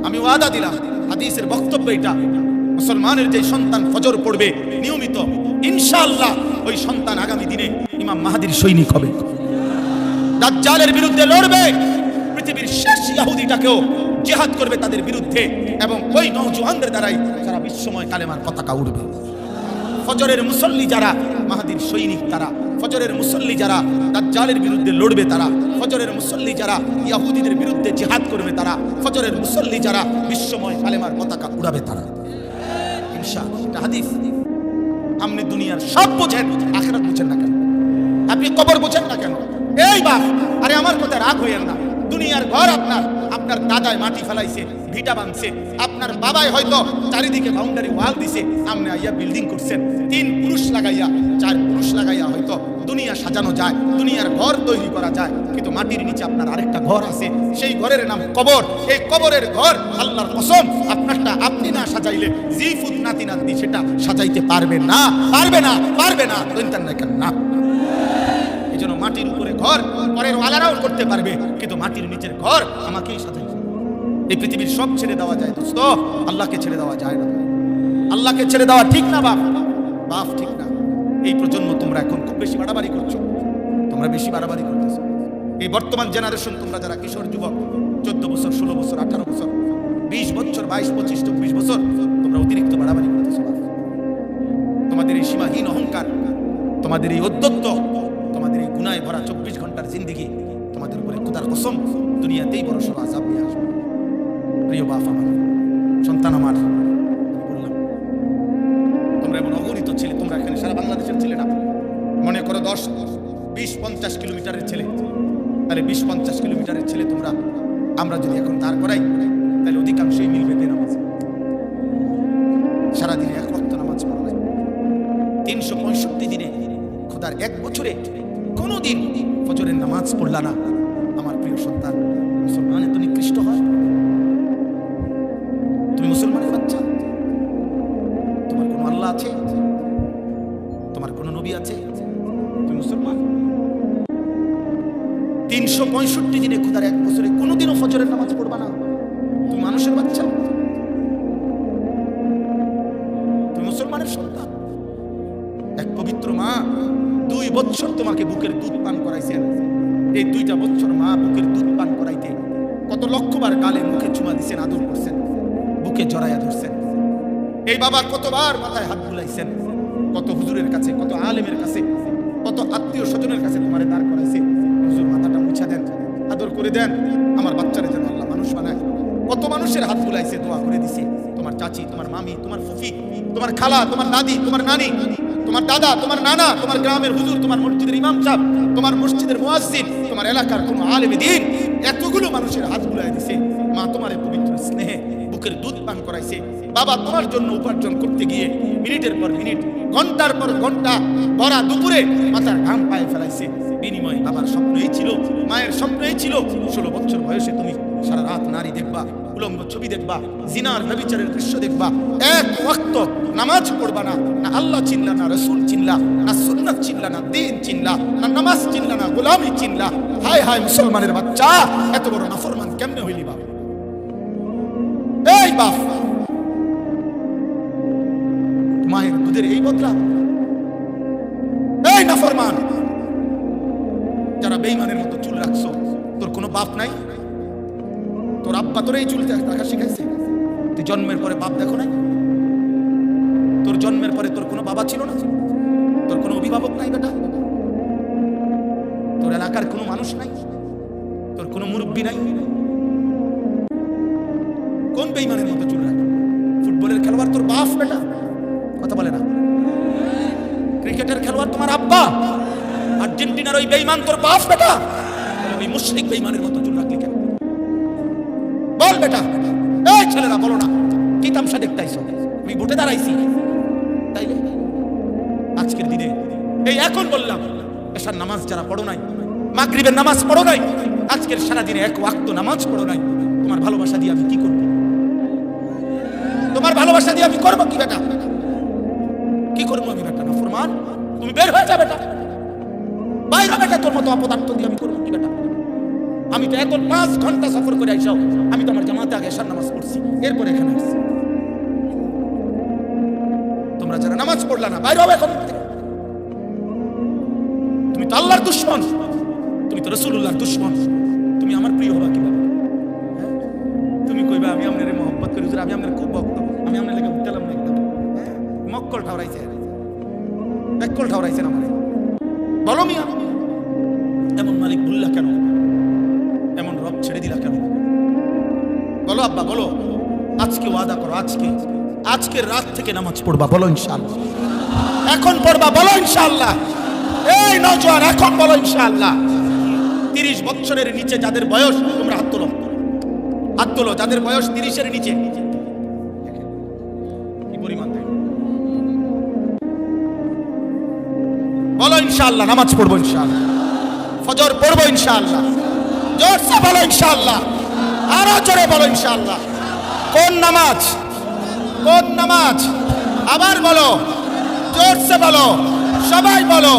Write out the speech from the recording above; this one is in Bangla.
আমি ওয়াদা দিলাম, হাদিসের বক্তব্য এটা, মুসলমানের যে সন্তান ফজর পড়বে নিয়মিত, ইনশাআল্লাহ ওই সন্তান আগামী দিনে ইমাম মাহদীর সৈনিক হবে, দাজ্জালের বিরুদ্ধে লড়বে, পৃথিবীর শেষ ইহুদিটাকেও জিহাদ করবে তাদের বিরুদ্ধে, এবং ওই নওজোয়ানদের দ্বারাই সারা বিশ্বময় কালেমার পতাকা উড়বে। ফজরের মুসল্লি যারা মাহদীর সৈনিক তারা, ফজরের মুসল্লি যারা দাজ্জালের বিরুদ্ধে লড়বে তারা, ফজরের মুসল্লি যারা ইহুদিদের বিরুদ্ধে জিহাদ করবে তারা, ফজরের মুসল্লি যারা বিশ্বময় কালেমার পতাকা উড়াবে তারা, ইনশাআল্লাহ। এটা হাদিস। আপনি দুনিয়ার সব বোঝেন, আখিরাত বুঝেন না কেন? আপনি কবর বোঝেন না কেন? এই বাপ, আরে আমার কথা রাগ হইয়েন না। দুনিয়ার ঘর আপনার দাদায় মাটি ফেলাইছে, ভিটা বাঁধছে, আপনার বাবাই হয়তো চারিদিকে বাউন্ডারি ওয়াল দিছে, আপনি আইয়া বিল্ডিং করছেন, 3 পুরুষ লাগাইয়া 4 পুরুষ লাগাইয়া হয়তো দুনিয়া সাজানো যায়, দুনিয়ার ঘর তৈরি করা যায়, কিন্তু মাটির নিচে আপনার আরেকটা ঘর আছে, সেই ঘরের নাম কবর। এই কবরের ঘর আল্লাহর কসম আপনারটা আপনি না সাজাইলে জিফুত নাতি নাতনি সেটা সাজাইতে পারবে না, পারবে না, পারবে না, না। এই জন্য মাটির উপরে ঘর পরের ওয়ালারাও করতে পারবে, কিন্তু মাটির নিচের ঘর আমাকেই সাজাই। এই পৃথিবীর সব ছেড়ে দেওয়া যায় দোস্ত, আল্লাহকে ছেড়ে দেওয়া যায় না। আল্লাহকে ছেড়ে দেওয়া ঠিক না বাপ, বাপ ঠিক না। এই প্রজন্ম তোমরা এখন খুব বেশি বাড়াবাড়ি করছো, তোমরা বেশি বাড়াবাড়ি করতেছো। এই বর্তমান জেনারেশন, তোমরা যারা কিশোর যুবক, 14 বছর, 16 বছর, 18 বছর, 20 বছর, 22, 25, 24 বছর, তোমরা অতিরিক্ত বাড়াবাড়ি করতেছো। তোমাদের এই সীমাহীন অহংকার, তোমাদের এই অধ্যত্ত, তোমাদের এই গুনায় ভরা 24 ঘন্টার জিন্দেগি, তোমাদের উপরে খোদার কসম দুনিয়াতেই বড় সড় আযাব নিয়ে আসবে। প্রিয় বাপ আমার, সন্তান আমার, বললাম তোমরা এমন অগণিত ছেলে, তোমরা এখানে সারা বাংলাদেশের ছেলে না, মনে করো 10, 20, 50 কিলোমিটারের ছেলে, তাহলে 20-50 কিলোমিটারের ছেলে তোমরা, আমরা যদি এখন দাঁড় করাই তাহলে অধিকাংশই মিলবে বেনামাজ। সারাদিনে 1 ওয়াক্ত নামাজ পড়া নাই, 365 দিনে, খোদার 1 বছরে কোনোদিন ফজরের নামাজ পড়লা না। আমার প্রিয় সন্তান, মুসলমান এত নিকৃষ্ট হয়? তুমি মুসলমানের বাচ্চা, তোমার কোনো আল্লাহ আছে? তোমার কোনো নবী আছে? তুমি মুসলমান। 365 দিনে খোদার 1 বছরে কোনোদিনও ফজরের নামাজ পড়বা না, তুমি মানুষের বাচ্চা, তুমি মুসলমানের সন্তান। এক পবিত্র মা 2 বছর তোমাকে বুকের দুধ পান করাইছেন। এই 2টা বছর মা বুকের দুধ পান করাইতে কত লক্ষবার গালে মুখে চুমা দিচ্ছেন, আদর করছেন, বুকে জড়াইয়া ধরছেন। এই বাবা কতবার মাথায় হাত বুলাইছেন, কত হুজুরের কাছে, কত আলেমের কাছে, কত আত্মীয় স্বজনের কাছে তোমারে দাঁড় করাইছে, হুজুর মাথাটা মুছা দেন, আদর করে দেন, আমার বাচ্চারা যেন আল্লাহ মানুষ বানায়। কত মানুষের হাত বুলাইছে, দোয়া করে দিছে, তোমার চাচি, তোমার মামি, তোমার ফুফি, তোমার খালা, তোমার দাদি, তোমার নানি, তোমার দাদা, তোমার নানা, তোমার গ্রামের হুজুর, তোমার মসজিদের ইমাম সাহেব, তোমার মসজিদের মুয়াজ্জিন, তোমার এলাকার কোন আলেমে দ্বীন, এতগুলো মানুষের হাত বুলাই দিছে। মা তোমার পবিত্র স্নেহে বুকের দুধ পান করাইছে। বাবা তোমার জন্য উপার্জন করতে গিয়ে মিনিটের পর মিনিট, ঘন্টার পর ঘন্টা, ভরা দুপুরে মাথার ঘাম পায়ে ফেলাইছে। বিনিময়ে বাবার স্বপ্ন এই ছিল, মায়ের স্বপ্ন এই ছিল, 16 বছর বয়সে তুমি সারা রাত নারী দেখবা, উলঙ্গ ছবি দেখবা, জিনার ব্যভিচারের দৃশ্য দেখবা, 1 ওয়াক্ত নামাজ পড়বা না। না আল্লাহ চিনলা, না রাসূল চিনলা, না সুন্নাত চিনলা, না দ্বীন চিনলা, না নামাজ চিনলা, না গোলামি চিনলা। হায় হায় মুসলমানের বাচ্চা, এত বড় নাফরমান কেমনে হইলি বাপ? এই বাপ, মায়ের দুধের এই বদলা? এই নাফরমান, যারা বেঈমানের মতো চুল রাখছো, তোর কোনো বাপ নাই? তোর আব্বা তোর এই চুল রাখা শিখাইছে? তুই জন্মের পরে বাপ দেখো নাই? তোর জন্মের পরে তোর কোনো বাবা ছিল না? তোর কোনো অভিভাবক নাই বেটা? তোর এলাকার কোনো মানুষ নাই? তোর কোনো মুরব্বী নাই? কোন বেঈমানের মতো চুল রাখে? ফুটবলের খেলোয়াড় তোর বাপ বেটা? কথা বলে না। ক্রিকেটের খেলোয়াড় তোমার আব্বা? আর্জেন্টিনার ওই বেঈমান তোর বাপ বেটা? ওই মুশরিক বেঈমানের মতো চুল রাখলি কেন? বল বেটা। এই ছেলেরা বলো না, কি তামসা দেখতাইছো? আমি ভোটে দাঁড়াইছি তাইলে? আজকের দিনে এই এখন বললাম, এশার নামাজ যারা পড়ো নাই, মাগরিবের নামাজ পড়ো নাই, আজকের সারা দিনে 1 ওয়াক্ত নামাজ পড়ো নাই, তোমার ভালোবাসা দিয়ে আমি কি করব? তোমার ভালোবাসা দিয়ে আমি করবো কি বেটা? কি করবো আমি বেটা? নাফরমান, তুমি বের হয়ে যা বেটা, বাইরে বেটা, তোর মতো অপদার্থ দিয়ে আমি করবো কি বেটা? আমি তো এত 5 ঘন্টা সফর করে আইসাও আমি তো আমার জামাতে আগে এশার নামাজ পড়ছি, এরপর এখানে আসছি। তোমরা যারা নামাজ পড়লা না, বাইরে হবে এখন থেকে। তুমি তো আল্লাহর দুশমন, তুমি তো রাসূলুল্লাহর দুশমন, তুমি আমার প্রিয় হবা কিভাবে? তুমি কইবা আমি আপনারে মহব্বত করি, আমি আপনার খুব ভক্ত, আমি আপনার লেগে উঠলাম না একদম মক্কল ঠাউরাইছে, এককল ঠাউরাইছে না মানে। বলো মিয়া, এমন মালিক ভুললা কেন? এমন রব ছেড়ে দিলা কেন? বলো আব্বা, বলো। আজকে ওয়াদা করো, আজকে রাত থেকে নামাজ পড়বা, বলো ইনশাআল্লাহ। এখন পড়বা, বলো ইনশাআল্লাহ। এই নওজোয়ান, এখন বলো ইনশাআল্লাহ। 30 বছরের নিচে যাদের বয়স, তোমরা হাত তোলো, হাত তোলো যাদের বয়স 30-এর নিচে। কি পরিমাণ দেয়? বলো ইনশাআল্লাহ নামাজ পড়বো, ইনশাআল্লাহ ফজর পড়বো ইনশাআল্লাহ। জোরসে বলো ইনশাআল্লাহ, আরো জোরে বলো ইনশাআল্লাহ। কোন নামাজ? কোন নামাজ? আবার বলো, জোরসে বলো, সবাই বলো।